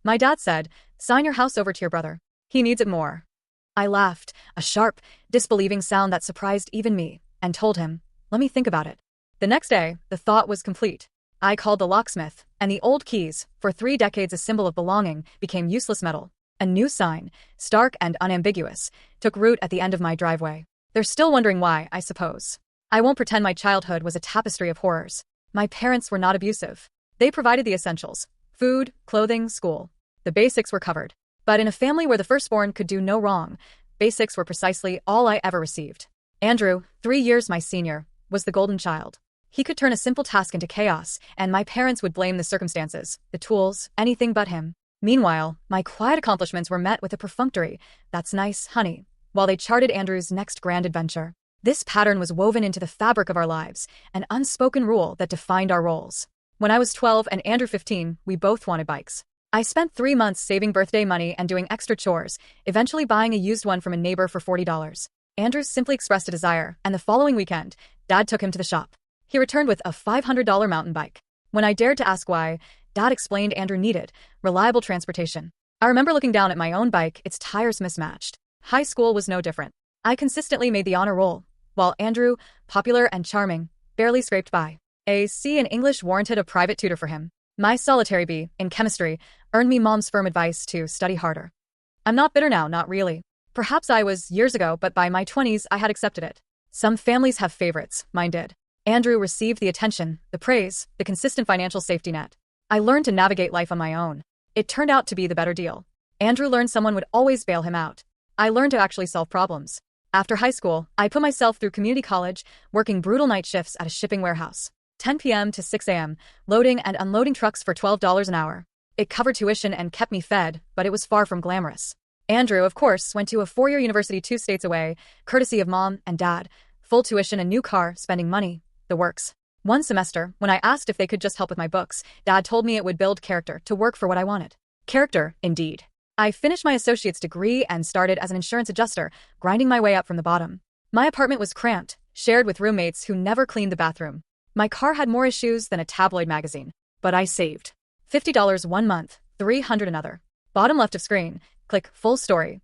My dad said, "Sign your house over to your brother. He needs it more." I laughed, a sharp, disbelieving sound that surprised even me, and told him, "Let me think about it." The next day, the thought was complete. I called the locksmith, and the old keys, for 3 decades a symbol of belonging, became useless metal. A new sign, stark and unambiguous, took root at the end of my driveway. They're still wondering why, I suppose. I won't pretend my childhood was a tapestry of horrors. My parents were not abusive. They provided the essentials: food, clothing, school. The basics were covered. But in a family where the firstborn could do no wrong, basics were precisely all I ever received. Andrew, 3 years my senior, was the golden child. He could turn a simple task into chaos, and my parents would blame the circumstances, the tools, anything but him. Meanwhile, my quiet accomplishments were met with a perfunctory, "That's nice, honey," while they charted Andrew's next grand adventure. This pattern was woven into the fabric of our lives, an unspoken rule that defined our roles. When I was 12 and Andrew 15, we both wanted bikes. I spent 3 months saving birthday money and doing extra chores, eventually buying a used one from a neighbor for $40. Andrew simply expressed a desire, and the following weekend, Dad took him to the shop. He returned with a $500 mountain bike. When I dared to ask why, Dad explained Andrew needed reliable transportation. I remember looking down at my own bike, its tires mismatched. High school was no different. I consistently made the honor roll, while Andrew, popular and charming, barely scraped by. A C in English warranted a private tutor for him. My solitary B, in chemistry, earned me mom's firm advice to study harder. I'm not bitter now, not really. Perhaps I was years ago, but by my 20s I had accepted it. Some families have favorites, mine did. Andrew received the attention, the praise, the consistent financial safety net. I learned to navigate life on my own. It turned out to be the better deal. Andrew learned someone would always bail him out. I learned to actually solve problems. After high school, I put myself through community college, working brutal night shifts at a shipping warehouse. 10 p.m. to 6 a.m., loading and unloading trucks for $12 an hour. It covered tuition and kept me fed, but it was far from glamorous. Andrew, of course, went to a 4-year university 2 states away, courtesy of mom and dad, full tuition, a new car, spending money, the works. One semester, when I asked if they could just help with my books, Dad told me it would build character to work for what I wanted. Character, indeed. I finished my associate's degree and started as an insurance adjuster, grinding my way up from the bottom. My apartment was cramped, shared with roommates who never cleaned the bathroom. My car had more issues than a tabloid magazine, but I saved. $50 one month, $300 another. Bottom left of screen, click full story.